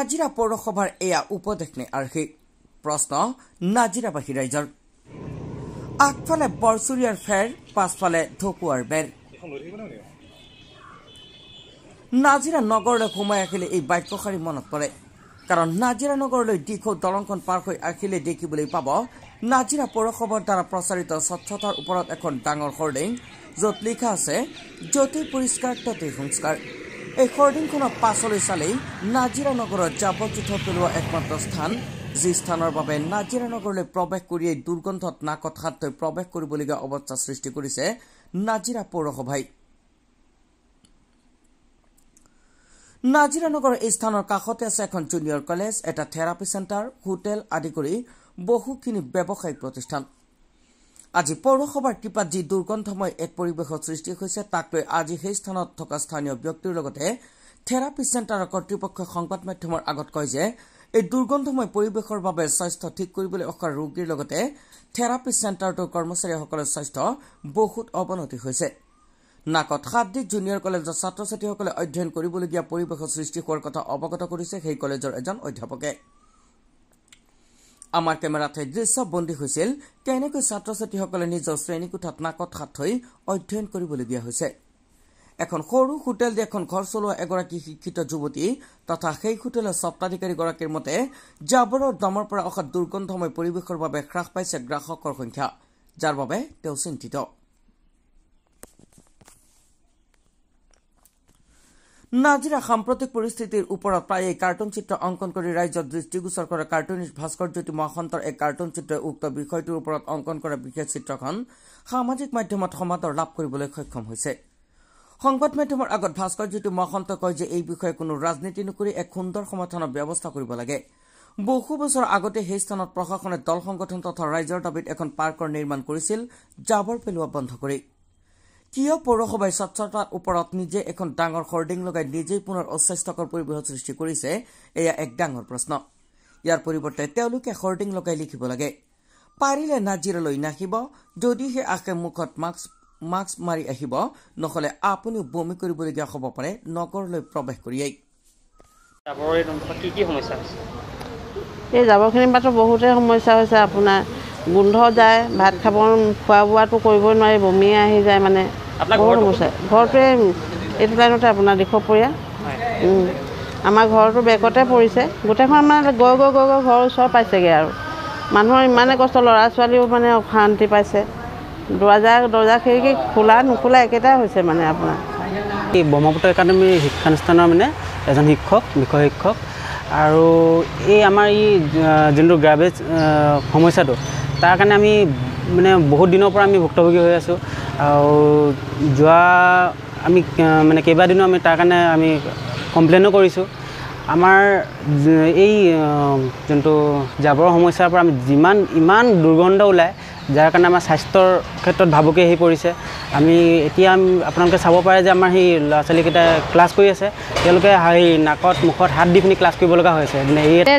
নাজিৰা পৌৰসভাৰ এয়া উপদেশ নে আৰ্হি প্ৰশ্ন নাজিৰাবাসী ৰাইজৰ আগফালে বৰচুৰীয়াৰ ফেৰ পাছফালে ঢকুৱাৰ বেৰ নাজিৰা নগৰলৈ সোমাই আহিলে এই বাক্যশাৰী মনত পৰে কাৰণ নাজিৰা নগৰলৈ দীঘল দলংখন পাৰ হৈ আহিলে দেখিবলৈ পাব নাজিৰা পৌৰসভাৰ দ্বাৰা প্ৰচাৰিত স্বচ্ছতাৰ ওপৰত এখন ডাঙৰ হোৰ্ডিং য'ত লিখা আছে য'তেই পৰিষ্কাৰ ততেই সংস্কাৰ এই হোৰ্ডিংখনৰ পাছলৈ চালেই নাজিৰা নগৰত জাবৰ জোঁথৰ পেলোৱা একমাত্ৰ স্থান যি স্থানৰ বাবে নাজিৰা নগৰলৈ প্ৰৱেশ কৰিয়েই দুৰ্গন্ধত নাকত হাত থৈ প্ৰৱেশ কৰিবলগীয়া অৱস্থা সৃষ্টি কৰিছে নাজিৰা পৌৰসভাই নাজিৰা নগৰৰ এই স্থানৰ কাষতে আছে এখন জুনিয়ৰ কলেজ এটা থেৰাপি চেণ্টাৰ হোটেল আদি কৰি বহুখিনি ব্যৱসায়িক প্ৰতিষ্ঠান আজি পৌৰসভাৰ কৃপাত যি দুৰ্গন্ধময় এক পৰিৱেশৰ সৃষ্টি হৈছে তাক লৈ আজি সেই স্থানত থকা স্থানীয় ব্যক্তিৰ লগতে থেৰাপি চেণ্টাৰৰ কৰ্তৃপক্ষই সংবাদ মাধ্যমৰ আগত কয় যে এই দুৰ্গন্ধময় পৰিৱেশৰ বাবে স্বাস্থ্য ঠিক কৰিবলৈ অহা ৰোগীৰ লগতে থেৰাপি চেণ্টাৰটোৰ কৰ্মচাৰীসকলৰ স্বাস্থ্য বহুত অৱনতি হৈছে নাকত হাত দি জুনিয়ৰ কলেজৰ ছাত্ৰ ছাত্ৰীসকলে অধ্যয়ন কৰিবলগীয়া পৰিৱেশৰ সৃষ্টি হোৱাৰ কথা অৱগত কৰিছে সেই কলেজৰ এজন অধ্যাপকে আমাৰ কেমেৰাত দৃশ্য বন্দী হৈছিল কেনেকৈ ছাত্ৰ ছাত্ৰীসকলে নিজৰ শ্ৰেণীকোঠাত নাকত হাত থৈ অধ্যয়ন কৰিবলগীয়া হৈছে এখন সৰু হোটেল দি এখন ঘৰ চলোৱা এগৰাকী শিক্ষিত যুৱতী তথা সেই হোটেলৰ স্বত্বাধিকাৰীগৰাকীৰ মতে জাবৰৰ দমৰ পৰা অহা দুৰ্গন্ধময় পৰিৱেশৰ বাবে হ্ৰাস পাইছে গ্ৰাহকৰ সংখ্যা যাৰ বাবে তেওঁ চিন্তিত নাজিৰা সাম্প্ৰতিক পৰিস্থিতিৰ ওপৰত প্ৰায়ে কাৰ্টুন চিত্ৰ অংকন কৰি ৰাইজৰ দৃষ্টিগোচৰ কৰা কাৰ্টুনিষ্ট ভাস্কৰজ্যোতি মহাসন্তৰ এক কাৰ্টুন চিত্ৰই উক্ত বিষয়টোৰ ওপৰত অংকন কৰা বিশেষ চিত্ৰখন সামাজিক মাধ্যমত সমাদৰ লাভ কৰিবলৈ সক্ষম হৈছে সংবাদ মাধ্যমৰ আগত ভাস্কৰজ্যোতি মহাসন্ত কয় যে এই বিষয়ে কোনো ৰাজনীতি নকৰি এক সুন্দৰ সমাধানৰ ব্যৱস্থা কৰিব লাগে বহু বছৰ আগতে সেই স্থানত প্ৰশাসনে দল সংগঠন তথা ৰাইজৰ দাবীত এখন পাৰ্কৰ নিৰ্মাণ কৰিছিল জাবৰ পেলোৱা বন্ধ কৰি কিয় পৌৰসভাই স্বচ্ছতাৰ ওপৰত নিজে এখন ডাঙৰ হোৰ্ডিং লগাই নিজেই পুনৰ অস্বাস্থ্যকৰ পৰিৱেশৰ সৃষ্টি কৰিছে এয়া এক ডাঙৰ প্ৰশ্ন ইয়াৰ পৰিৱৰ্তে তেওঁলোকে হোৰ্ডিং লগাই লিখিব লাগে পাৰিলে নাজিৰালৈ নাহিব যদিহে আহে মুখত মাস্ক মাৰি আহিব নহলে আপুনিও বমি কৰিবলগীয়া হ'ব পাৰে নগৰলৈ প্ৰৱেশ কৰিয়েই এই জাবৰখিনিৰ পৰা বহুতে সমস্যা হৈছে আপোনাৰ গোন্ধ যায় ভাত খাব খোৱা বোৱাটো কৰিবই নোৱাৰি বমি আহি যায় মানে বহুত সমস্যা ঘৰটোৱে এইটো লাইনতে আপোনাৰ দিশপৰীয়া আমাৰ ঘৰটো বেকতে পৰিছে গোটেইখন মানে গৈ গৈ গৈ গৈ ঘৰৰ ওচৰ পাইছেগৈ আৰু মানুহৰ ইমানে কষ্ট ল'ৰা ছোৱালীও মানে অশান্তি পাইছে দৰ্জা খিৰিকী খোলা নোখোলা একেটাই হৈছে মানে আপোনাৰ এই ব্ৰহ্মপুত্ৰ একাডেমীৰ শিক্ষানুষ্ঠানৰ মানে এজন শিক্ষক বিষয় শিক্ষক আৰু এই আমাৰ এই যোনটো গ্ৰাবেজ সমস্যাটো তাৰ কাৰণে আমি মানে বহুত দিনৰ পৰা আমি ভুক্তভোগী হৈ আছোঁ আৰু যোৱা আমি মানে কেইবাদিনো আমি তাৰ কাৰণে আমি কমপ্লেইনো কৰিছোঁ আমাৰ এই যোনটো জাবৰৰ সমস্যাৰ পৰা আমি ইমান দুৰ্গন্ধ ওলায় যাৰ কাৰণে আমাৰ স্বাস্থ্যৰ ক্ষেত্ৰত ভাবুকি আহি পৰিছে আমি এতিয়া আপোনালোকে চাব পাৰে যে আমাৰ সেই ল'ৰা ছোৱালীকেইটা ক্লাছ কৰি আছে তেওঁলোকে সেই নাকত মুখত হাত দি পিনি ক্লাছ কৰিব লগা হৈছে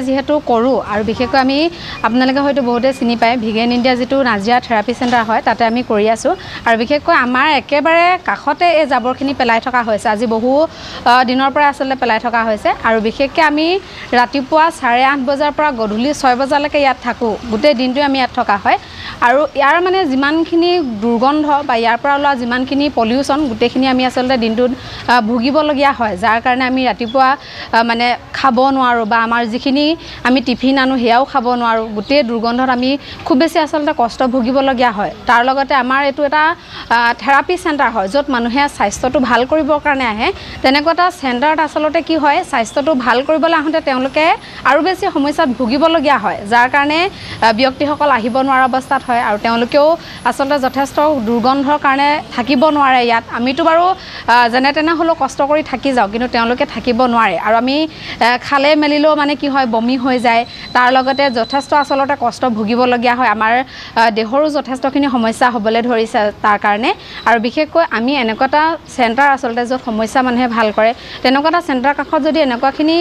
যিহেতু কৰোঁ আৰু বিশেষকৈ আমি আপোনালোকে হয়তো বহুতে চিনি পায় ভিগেন ইণ্ডিয়া যিটো নাজিৰা থেৰাপি চেণ্টাৰ হয় তাতে আমি কৰি আছোঁ আৰু বিশেষকৈ আমাৰ একেবাৰে কাষতে এই জাবৰখিনি পেলাই থকা হৈছে আজি বহু দিনৰ পৰা আচলতে পেলাই থকা হৈছে আৰু বিশেষকৈ আমি ৰাতিপুৱা 8:30 বজাৰ পৰা গধূলি 6 বজালৈকে ইয়াত থাকোঁ গোটেই দিনটোৱে আমি ইয়াত থকা হয় আৰু ইয়াৰ মানে যিমানখিনি দুৰ্গন্ধ বা ইয়াৰ পৰা ওলোৱা যিমানখিনি পলিউশ্যন গোটেইখিনি আমি আচলতে দিনটোত ভুগিবলগীয়া হয় যাৰ কাৰণে আমি ৰাতিপুৱা মানে খাব নোৱাৰোঁ বা আমাৰ যিখিনি আমি টিফিন আনো সেয়াও খাব নোৱাৰোঁ গোটেই দুৰ্গন্ধত আমি খুব বেছি আচলতে কষ্ট ভুগিবলগীয়া হয় তাৰ লগতে আমাৰ এইটো এটা থেৰাপি চেণ্টাৰ হয় য'ত মানুহে স্বাস্থ্যটো ভাল কৰিবৰ কাৰণে আহে তেনেকুৱা এটা চেণ্টাৰত আচলতে কি হয় স্বাস্থ্যটো ভাল কৰিবলৈ আহোঁতে তেওঁলোকে আৰু বেছি সমস্যাত ভুগিবলগীয়া হয় যাৰ কাৰণে ব্যক্তিসকল আহিব নোৱাৰা অৱস্থাত হয় আৰু তেওঁলোকেও আচলতে যথেষ্ট দুৰ্গন্ধৰ কাৰণে থাকিব নোৱাৰে ইয়াত আমিতো বাৰু যেনে তেনে হ'লেও কষ্ট কৰি থাকি যাওঁ কিন্তু তেওঁলোকে থাকিব নোৱাৰে আৰু আমি খালে মেলিলেও মানে কি হয় বমি হৈ যায় তাৰ লগতে যথেষ্ট আচলতে কষ্ট ভুগিবলগীয়া হয় আমাৰ দেহৰো যথেষ্টখিনি সমস্যা হ'বলৈ ধৰিছে তাৰ কাৰণে আৰু বিশেষকৈ আমি এনেকুৱা এটা চেণ্টাৰ আচলতে য'ত সমস্যা মানুহে ভাল কৰে তেনেকুৱা এটা চেণ্টাৰ কাষত যদি এনেকুৱাখিনি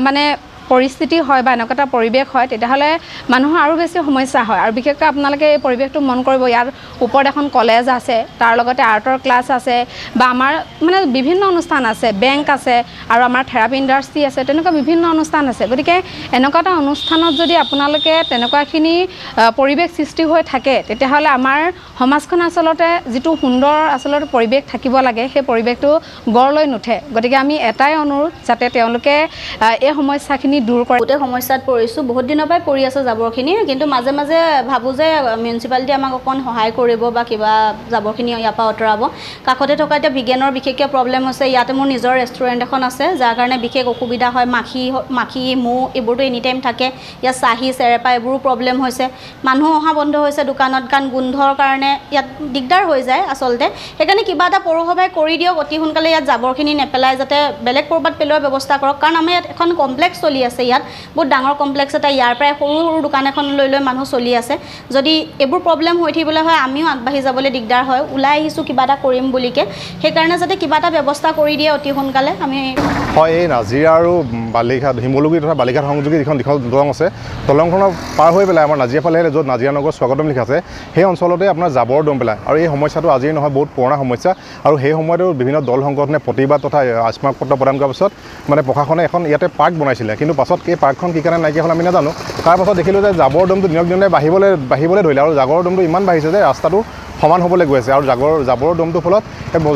মানে পৰিস্থিতি হয় বা এনেকুৱা এটা পৰিৱেশ হয় তেতিয়াহ'লে মানুহৰ আৰু বেছি সমস্যা হয় আৰু বিশেষকৈ আপোনালোকে এই পৰিৱেশটো মন কৰিব ইয়াৰ ওপৰত এখন কলেজ আছে তাৰ লগতে আৰ্টৰ ক্লাছ আছে বা আমাৰ মানে বিভিন্ন অনুষ্ঠান আছে বেংক আছে আৰু আমাৰ থেৰাপি ইণ্ডাষ্ট্ৰি আছে তেনেকুৱা বিভিন্ন অনুষ্ঠান আছে গতিকে এনেকুৱা এটা অনুষ্ঠানত যদি আপোনালোকে তেনেকুৱাখিনি পৰিৱেশ সৃষ্টি হৈ থাকে তেতিয়াহ'লে আমাৰ সমাজখন আচলতে যিটো সুন্দৰ আচলতে পৰিৱেশ থাকিব লাগে সেই পৰিৱেশটো গঢ় লৈ নুঠে গতিকে আমি এটাই অনুৰোধ যাতে তেওঁলোকে এই সমস্যাখিনি দূৰ কৰে গোটেই সমস্যাত পৰিছোঁ বহুত দিনৰ পৰাই পৰি আছে জাবৰখিনি কিন্তু মাজে মাজে ভাবোঁ যে মিউনিচিপালিটি আমাক অকণ সহায় কৰিব বা কিবা জাবৰখিনি ইয়াৰ পৰা আঁতৰাব কাষতে থকা এতিয়া বিজ্ঞানৰ বিশেষকৈ প্ৰব্লেম হৈছে ইয়াতে মোৰ নিজৰ ৰেষ্টুৰেণ্ট এখন আছে যাৰ কাৰণে বিশেষ অসুবিধা হয় মাখি মৌ এইবোৰতো এনি টাইম থাকে ইয়াত চাহী চেৰেপা এইবোৰো প্ৰব্লেম হৈছে মানুহ অহা বন্ধ হৈছে দোকানত কাৰণ গোন্ধৰ কাৰণে ইয়াত দিগদাৰ হৈ যায় আচলতে সেইকাৰণে কিবা এটা পৌৰসভাই কৰি দিয়ক অতি সোনকালে ইয়াত জাবৰখিনি নেপেলাই যাতে বেলেগ ক'ৰবাত পেলোৱাৰ ব্যৱস্থা কৰক কাৰণ আমাৰ ইয়াত এখন কমপ্লেক্স চলি আছে ইয়াত বহুত ডাঙৰ কমপ্লেক্স এটা ইয়াৰ পৰাই সৰু সৰু দোকান এখন লৈ মানুহ চলি আছে যদি এইবোৰ প্ৰব্লেম হৈ থাকিবলৈ হয় আমিও আগবাঢ়ি যাবলৈ দিগদাৰ হয় ওলাই আহিছোঁ কিবা এটা কৰিম বুলিকে সেইকাৰণে যাতে কিবা এটা ব্যৱস্থা কৰি দিয়ে অতি সোনকালে আমি হয় এই নাজিৰা আৰু বালিঘাট শিমলুগুৰি তথা বালিঘাট সংযোগী যিখন দলং আছে দলংখনৰ পাৰ হৈ পেলাই আমাৰ নাজিৰা ফালে য'ত নাজিৰা নগৰ স্বাগতম লিখা আছে সেই অঞ্চলতে আপোনাৰ জাবৰ দম পেলায় আৰু এই সমস্যাটো আজিৰ নহয় বহুত পুৰণা সমস্যা আৰু সেই সময়তো বিভিন্ন দল সংগঠনে প্ৰতিবাদ তথা আস্মাকপত্ৰ প্ৰদান কৰাৰ পিছত মানে প্ৰশাসনে এখন ইয়াতে পাৰ্ক বনাইছিলে কিন্তু পাছত এই পাৰ্কখন কি কাৰণে নাইকিয়া হ'ল আমি নাজানো তাৰ পাছত দেখিলোঁ যে জাবৰ দমটো দিনক দিনে বাঢ়িবলৈ ধৰিলে আৰু জাবৰ দমটো ইমান বাঢ়িছে যে ৰাস্তাটো সমান হ'বলৈ গৈ আছে আৰু জাবৰৰ দমটোৰ ফলত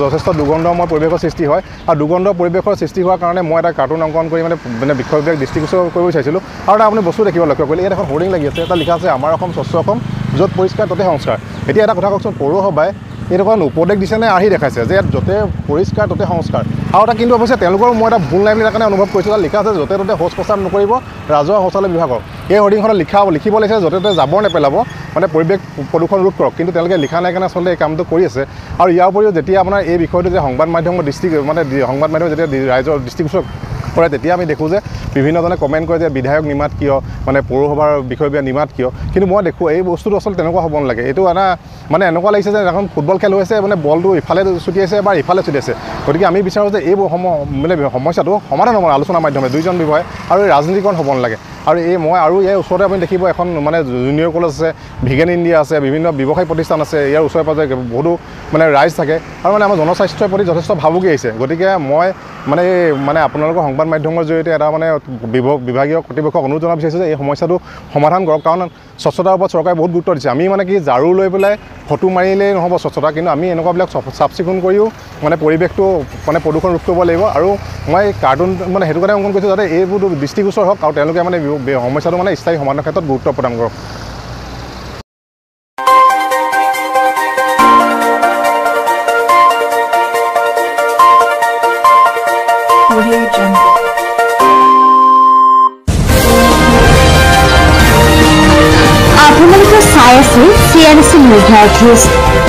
যথেষ্ট দুৰ্গন্ধময় পৰিৱেশৰ সৃষ্টি হয় আৰু দুৰ্গন্ধ পৰিৱেশৰ সৃষ্টি হোৱাৰ কাৰণে মই এটা কাৰ্টুন অংকন কৰি মানে বিষয়বিলাক দৃষ্টিগোচৰ কৰিব বিচাৰিছিলোঁ আৰু এটা আপুনি বস্তু দেখিব লক্ষ্য কৰিলে ইয়াত এখন হোৰ্ডিং লাগি আছে এটা লিখা আছে আমাৰ অসম স্বচ্ছ অসম য'ত পৰিষ্কাৰ ততে সংস্কাৰ এতিয়া এটা কথা কওকচোন পৌৰসভাই এইটো উপদেশ দিছে নে আৰ্হি দেখাইছে যে ইয়াত য'তে পৰিষ্কাৰ ততে সংস্কাৰ আৰু এটা কিন্তু অৱশ্যে তেওঁলোকৰ মই এটা ভুল নাই বুলি কাৰণে অনুভৱ কৰিছোঁ তাত লিখা আছে য'তে ত'তে শৌচ প্ৰস্ৰাৱ নকৰিব ৰাজহুৱা শৌচালয় বিভাগৰ এই হোৰ্ডিংখনত লিখিব লাগিছে য'তে ত'তে জাবৰ নেপেলাব মানে পৰিৱেশ প্ৰদূষণ ৰোধ কৰক কিন্তু তেওঁলোকে লিখা নাই কাৰণে আচলতে এই কামটো কৰি আছে আৰু ইয়াৰ উপৰিও যেতিয়া আপোনাৰ এই বিষয়টো যে সংবাদ মাধ্যমৰ সংবাদ মাধ্যমে যেতিয়া ৰাইজৰ দৃষ্টিগোচৰ কৰে তেতিয়া আমি দেখোঁ যে বিভিন্নজনে কমেণ্ট কৰে যে বিধায়ক নিমাত কিয় মানে পৌৰসভাৰ বিষয়বিলাক নিমাত কিয় কিন্তু মই দেখোঁ এই বস্তুটো আচলতে তেনেকুৱা হ'ব নালাগে এইটো এটা মানে এনেকুৱা লাগিছে যে এখন ফুটবল খেল হৈছে মানে বলটো ইফালে ছুটিয়াইছে বা ইফালে ছুটিয়াইছে গতিকে আমি বিচাৰোঁ যে এই সমস্যাটো সমাধান হ'ব আলোচনাৰ মাধ্যমে দুইজন বিষয় আৰু এই ৰাজনীতিকৰণ হ'ব নালাগে আৰু মই আৰু ইয়াৰ ওচৰতে আপুনি দেখিব এখন মানে জুনিয়ৰ কলেজ আছে ভিগেন ইণ্ডিয়া আছে বিভিন্ন ব্যৱসায়িক প্ৰতিষ্ঠান আছে ইয়াৰ ওচৰে পাজৰে বহুতো মানে ৰাইজ থাকে আৰু মানে আমাৰ জনস্বাস্থ্যৰ প্ৰতি যথেষ্ট ভাবুকি আহিছে গতিকে মই মানে আপোনালোকৰ সংবাদ মাধ্যমৰ জৰিয়তে এটা মানে বিভাগীয় কৰ্তৃপক্ষক অনুৰোধ জনাব বিচাৰিছোঁ যে এই সমস্যাটো সমাধান কৰক কাৰণ স্বচ্ছতাৰ ওপৰত চৰকাৰে বহুত গুৰুত্ব দিছে আমি মানে কি ঝাৰু লৈ পেলাই ফটো মাৰিলেই নহ'ব স্বচ্ছতা কিন্তু আমি এনেকুৱাবিলাক চাফ চিকুণ কৰিও মানে পৰিৱেশটো মানে প্ৰদূষণ ৰোধ কৰিব লাগিব আৰু মই কাৰ্টুন মানে সেইটো কাৰণে অংকন কৰিছোঁ যাতে এইবোৰ দৃষ্টিগোচৰ হওক আৰু তেওঁলোকে মানে সমস্যাটো মানে স্থায়ী সমাধানৰ ক্ষেত্ৰত গুৰুত্ব প্ৰদান কৰক আপোনালোকে চাই আছে CNC Media News।